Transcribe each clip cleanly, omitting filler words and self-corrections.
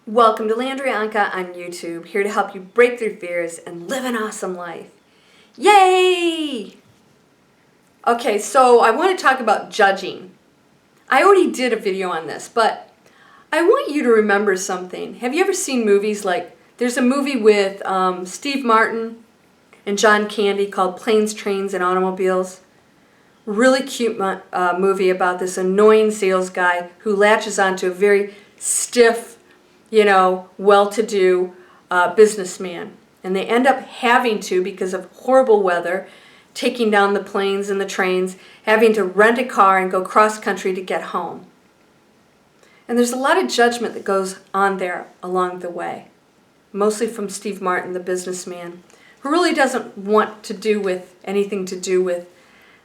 Welcome to Landry Anka on YouTube, here to help you break through fears and live an awesome life. Yay! Okay, so I want to talk about judging. I already did a video on this, but I want you to remember something. Have you ever seen movies like, there's a movie with Steve Martin and John Candy called Planes, Trains, and Automobiles. Really cute movie about this annoying sales guy who latches onto a very stiff, well-to-do businessman. And they end up having to, because of horrible weather, taking down the planes and the trains, having to rent a car and go cross-country to get home. And there's a lot of judgment that goes on there along the way, mostly from Steve Martin, the businessman, who really doesn't want to do with anything to do with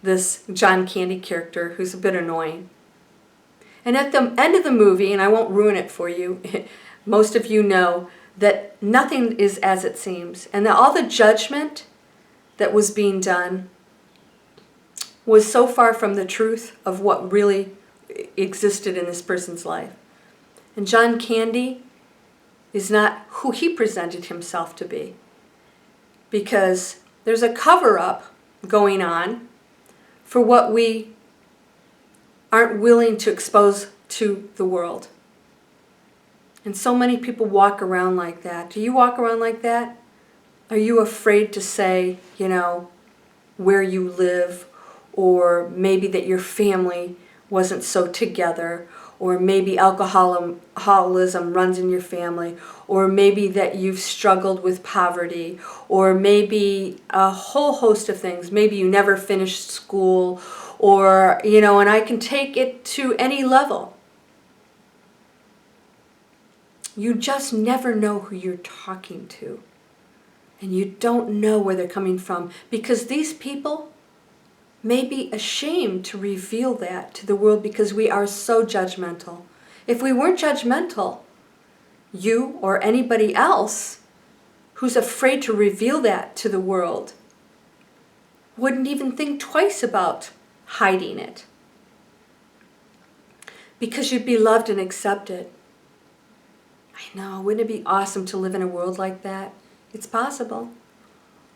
this John Candy character who's a bit annoying. And at the end of the movie, and I won't ruin it for you, most of you know that nothing is as it seems, and that all the judgment that was being done was so far from the truth of what really existed in this person's life. And John Candy is not who he presented himself to be, because there's a cover-up going on for what we aren't willing to expose to the world. And so many people walk around like that. Do you walk around like that? Are you afraid to say, where you live, or maybe that your family wasn't so together, or maybe alcoholism runs in your family, or maybe that you've struggled with poverty, or maybe a whole host of things. Maybe you never finished school, or, and I can take it to any level. You just never know who you're talking to. And you don't know where they're coming from, because these people may be ashamed to reveal that to the world because we are so judgmental. If we weren't judgmental, you or anybody else who's afraid to reveal that to the world wouldn't even think twice about hiding it, because you'd be loved and accepted. I know, wouldn't it be awesome to live in a world like that? It's possible.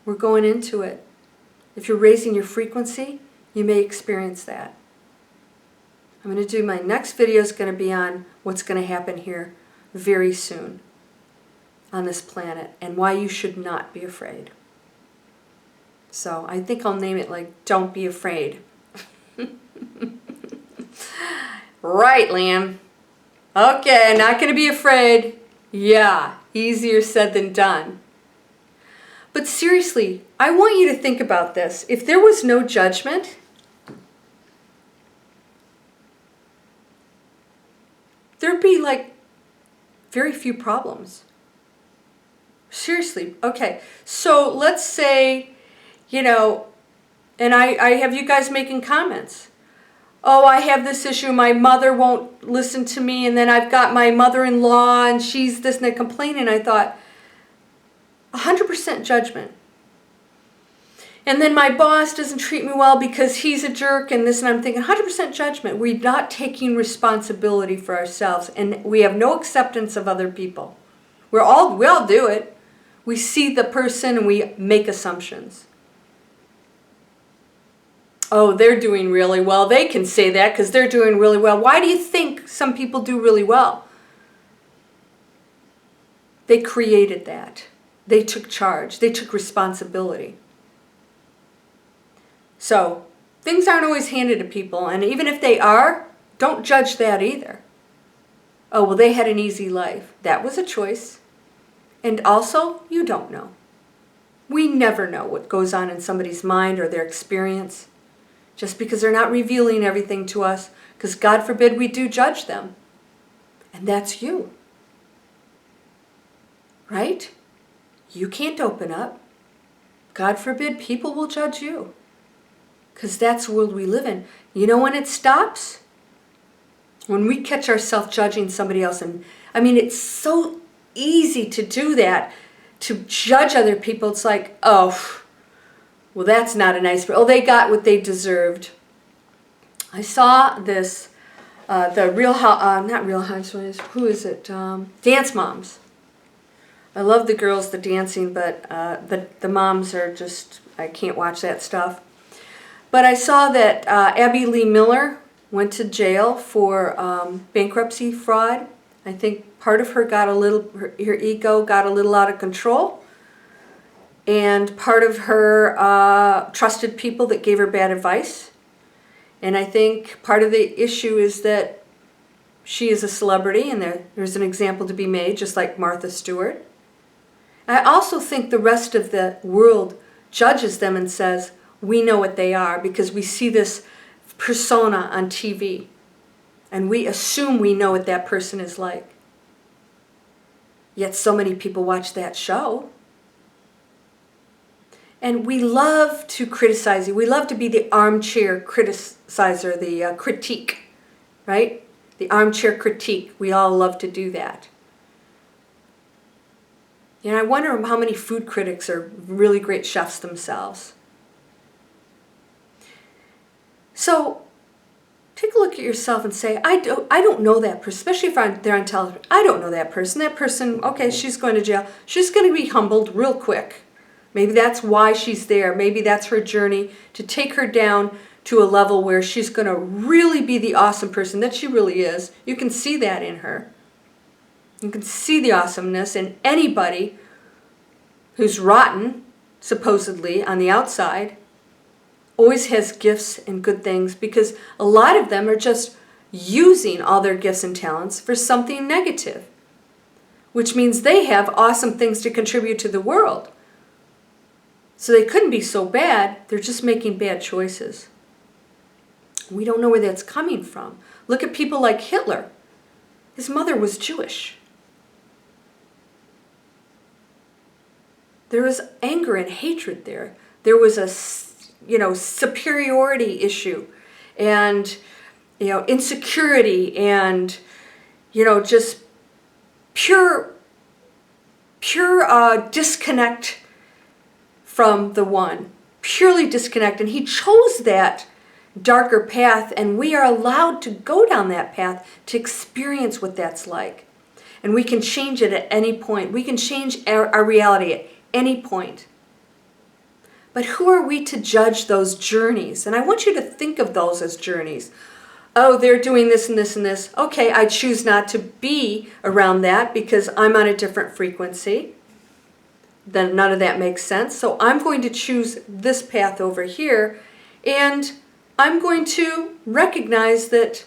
We're going into it. If you're raising your frequency, you may experience that. I'm going to do, my next video is going to be on what's going to happen here very soon on this planet and why you should not be afraid. So I think I'll name it like, Don't Be Afraid. Right, Lamb. Okay, not going to be afraid. Yeah, easier said than done. But seriously, I want you to think about this. If there was no judgment, there'd be like very few problems. Seriously. Okay, so let's say, and I have you guys making comments. Oh, I have this issue, my mother won't listen to me, and then I've got my mother-in-law, and she's this, and they complain, and I thought, 100% judgment. And then my boss doesn't treat me well because he's a jerk, and this, and I'm thinking, 100% judgment. We're not taking responsibility for ourselves, and we have no acceptance of other people. We all do it. We see the person, and we make assumptions. Oh, they're doing really well. They can say that because they're doing really well. Why do you think some people do really well? They created that. They took charge. They took responsibility. So things aren't always handed to people. And even if they are, don't judge that either. Oh, well, they had an easy life. That was a choice. And also, you don't know. We never know what goes on in somebody's mind or their experience. Just because they're not revealing everything to us, because God forbid we do judge them. And that's you. Right? You can't open up. God forbid people will judge you. Because that's the world we live in. You know when it stops? When we catch ourselves judging somebody else. And it's so easy to do that, to judge other people. It's like, oh, well, that's not a nice... Oh, they got what they deserved. I saw this not Real Housewives, who is it? Dance Moms. I love the girls, the dancing, but the moms are just, I can't watch that stuff. But I saw that Abby Lee Miller went to jail for bankruptcy fraud. I think part of her her ego got a little out of control. And part of her trusted people that gave her bad advice. And I think part of the issue is that she is a celebrity, and there's an example to be made, just like Martha Stewart. I also think the rest of the world judges them and says, we know what they are because we see this persona on TV. And we assume we know what that person is like. Yet so many people watch that show. And we love to criticize you. We love to be the armchair criticizer, the critique, right? The armchair critique. We all love to do that. And I wonder how many food critics are really great chefs themselves. So take a look at yourself and say, I don't know that person, especially if they're on television. I don't know that person. That person, okay, she's going to jail. She's going to be humbled real quick. Maybe that's why she's there. Maybe that's her journey to take her down to a level where she's going to really be the awesome person that she really is. You can see that in her. You can see the awesomeness in anybody who's rotten, supposedly, on the outside, always has gifts and good things, because a lot of them are just using all their gifts and talents for something negative, which means they have awesome things to contribute to the world. So they couldn't be so bad, they're just making bad choices. We don't know where that's coming from. Look at people like Hitler. His mother was Jewish. There was anger and hatred there. There was a, superiority issue and, insecurity and, just pure disconnect from the one. Purely disconnect. And he chose that darker path, and we are allowed to go down that path to experience what that's like. And we can change it at any point. We can change our reality at any point. But who are we to judge those journeys? And I want you to think of those as journeys. Oh, they're doing this and this and this. Okay, I choose not to be around that because I'm on a different frequency. Then none of that makes sense. So I'm going to choose this path over here, and I'm going to recognize that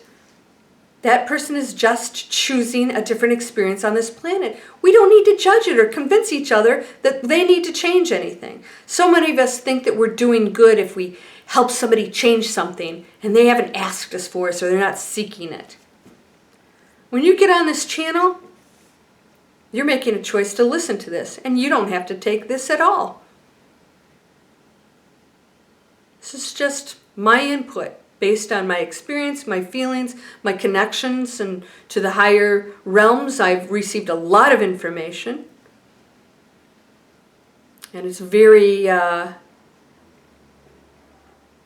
that person is just choosing a different experience on this planet. We don't need to judge it or convince each other that they need to change anything. So many of us think that we're doing good if we help somebody change something and they haven't asked us for it, so they're not seeking it. When you get on this channel, you're making a choice to listen to this, and you don't have to take this at all. This is just my input based on my experience, my feelings, my connections, and to the higher realms. I've received a lot of information, and it's very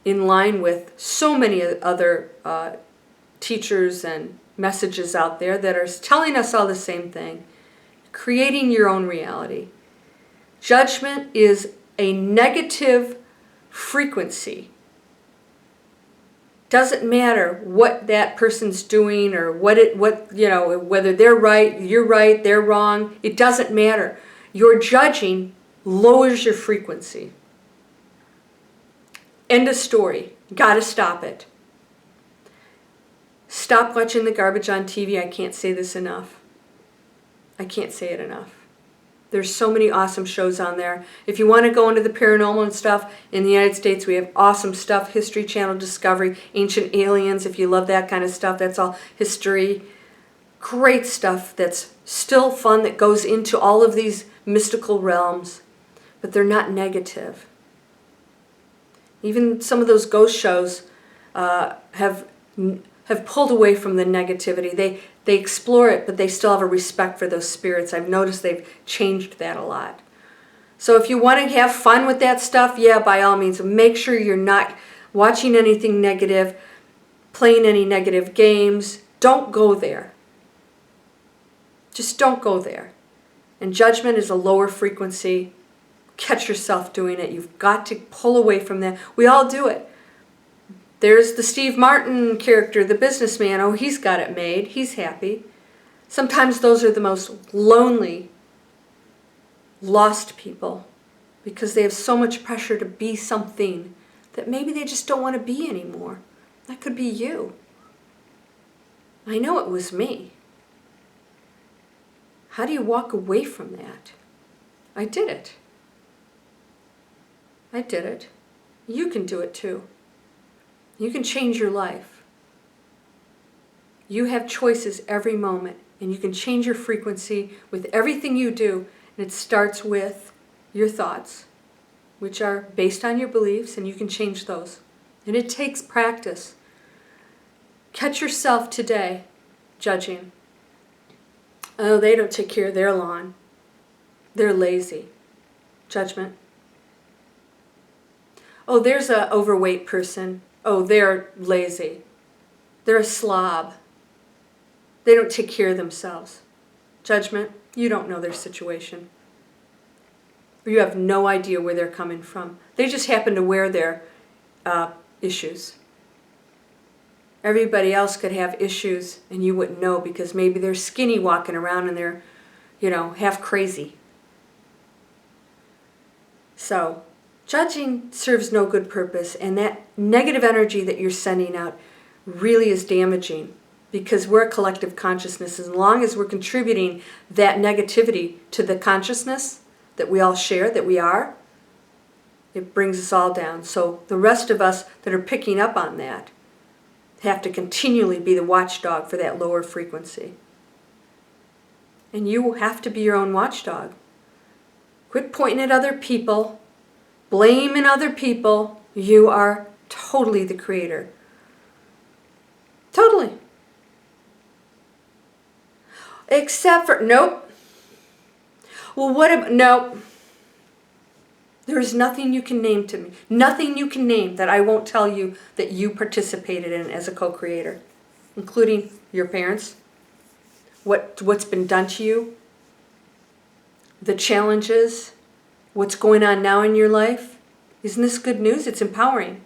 in line with so many other teachers and messages out there that are telling us all the same thing. Creating your own reality. Judgment is a negative frequency. Doesn't matter what that person's doing or whether they're right, you're right, they're wrong. It doesn't matter. Your judging lowers your frequency. End of story. Gotta stop it. Stop watching the garbage on TV. I can't say this enough. I can't say it enough. There's so many awesome shows on there. If you want to go into the paranormal and stuff, in the United States we have awesome stuff. History Channel, Discovery, Ancient Aliens, if you love that kind of stuff, that's all history. Great stuff that's still fun, that goes into all of these mystical realms, but they're not negative. Even some of those ghost shows have pulled away from the negativity. They explore it, but they still have a respect for those spirits. I've noticed they've changed that a lot. So if you want to have fun with that stuff, yeah, by all means, make sure you're not watching anything negative. playing any negative games. Don't go there. Just don't go there. And judgment is a lower frequency. Catch yourself doing it. You've got to pull away from that. We all do it. There's the Steve Martin character, the businessman. Oh, he's got it made. He's happy. Sometimes those are the most lonely, lost people because they have so much pressure to be something that maybe they just don't want to be anymore. That could be you. I know it was me. How do you walk away from that? I did it. I did it. You can do it too. You can change your life. You have choices every moment, and you can change your frequency with everything you do, and it starts with your thoughts, which are based on your beliefs, and you can change those. And it takes practice. Catch yourself today judging. Oh, they don't take care of their lawn. They're lazy. Judgment. Oh, there's an overweight person. Oh, they're lazy. They're a slob. They don't take care of themselves. Judgment. You don't know their situation. You have no idea where they're coming from. They just happen to wear their issues. Everybody else could have issues and you wouldn't know because maybe they're skinny walking around and they're, half crazy. So, judging serves no good purpose, and that negative energy that you're sending out really is damaging because we're a collective consciousness. As long as we're contributing that negativity to the consciousness that we all share, that we are, it brings us all down. So the rest of us that are picking up on that have to continually be the watchdog for that lower frequency. And you have to be your own watchdog. Quit pointing at other people, blaming other people. You are totally the creator. Totally. Except for, nope. Well, what about, nope. There is nothing you can name to me. Nothing you can name that I won't tell you that you participated in as a co-creator, including your parents, what's been done to you, the challenges, what's going on now in your life. Isn't this good news? It's empowering.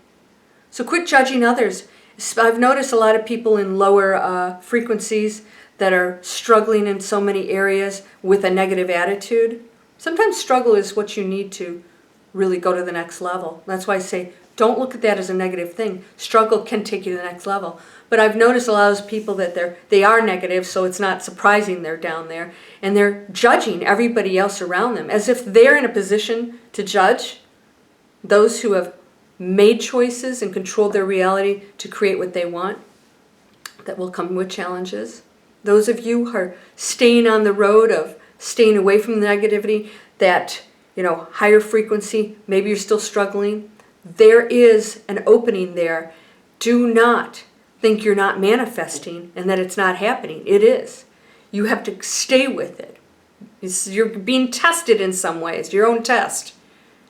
So quit judging others. I've noticed a lot of people in lower frequencies that are struggling in so many areas with a negative attitude. Sometimes struggle is what you need to really go to the next level. That's why I say don't look at that as a negative thing. Struggle can take you to the next level. But I've noticed a lot of those people that they are negative, so it's not surprising they're down there. And they're judging everybody else around them as if they're in a position to judge those who have made choices and controlled their reality to create what they want. That will come with challenges. Those of you who are staying on the road of staying away from the negativity, that higher frequency, maybe you're still struggling. There is an opening there. Do not think you're not manifesting and that it's not happening. It is. You have to stay with it. You're being tested in some ways, your own test,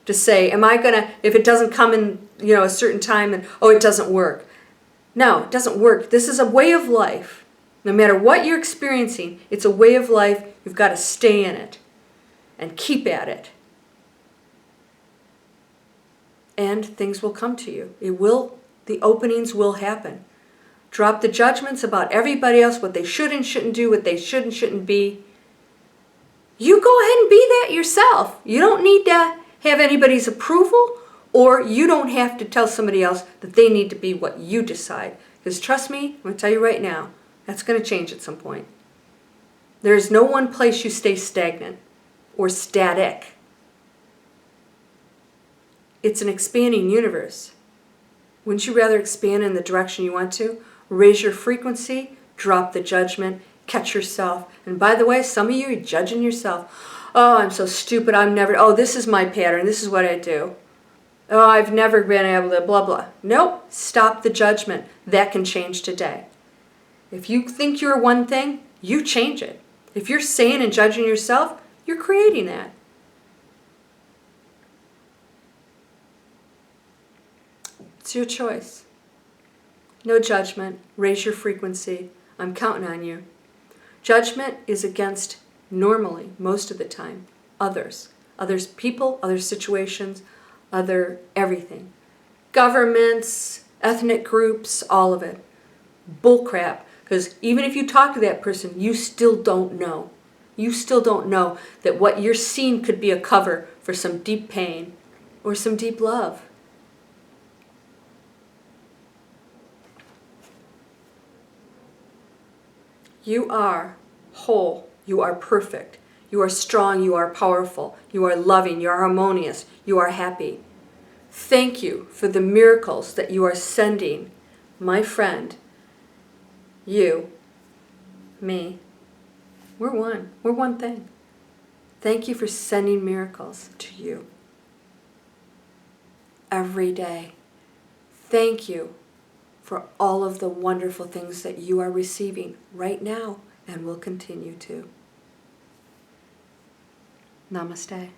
to say, am I going to, if it doesn't come in a certain time and, it doesn't work. No, it doesn't work. This is a way of life. No matter what you're experiencing, it's a way of life. You've got to stay in it and keep at it. And things will come to you. The openings will happen. Drop the judgments about everybody else, what they should and shouldn't do, what they should and shouldn't be. You go ahead and be that yourself. You don't need to have anybody's approval, or you don't have to tell somebody else that they need to be what you decide. Because trust me, I'm going to tell you right now, that's going to change at some point. There is no one place you stay stagnant or static. It's an expanding universe. Wouldn't you rather expand in the direction you want to? Raise your frequency, drop the judgment, catch yourself. And by the way, some of you are judging yourself. Oh, I'm so stupid. This is my pattern. This is what I do. Oh, I've never been able to blah, blah. Nope. Stop the judgment. That can change today. If you think you're one thing, you change it. If you're saying and judging yourself, you're creating that. It's your choice. No judgment. Raise your frequency. I'm counting on you. Judgment is against, normally, most of the time, others. Others people, other situations, other everything. Governments, ethnic groups, all of it. Bullcrap. Because even if you talk to that person, you still don't know. You still don't know that what you're seeing could be a cover for some deep pain or some deep love. You are whole. You are perfect. You are strong. You are powerful. You are loving. You are harmonious. You are happy. Thank you for the miracles that you are sending, my friend, you, me. We're one. We're one thing. Thank you for sending miracles to you every day. Thank you for all of the wonderful things that you are receiving right now and will continue to. Namaste.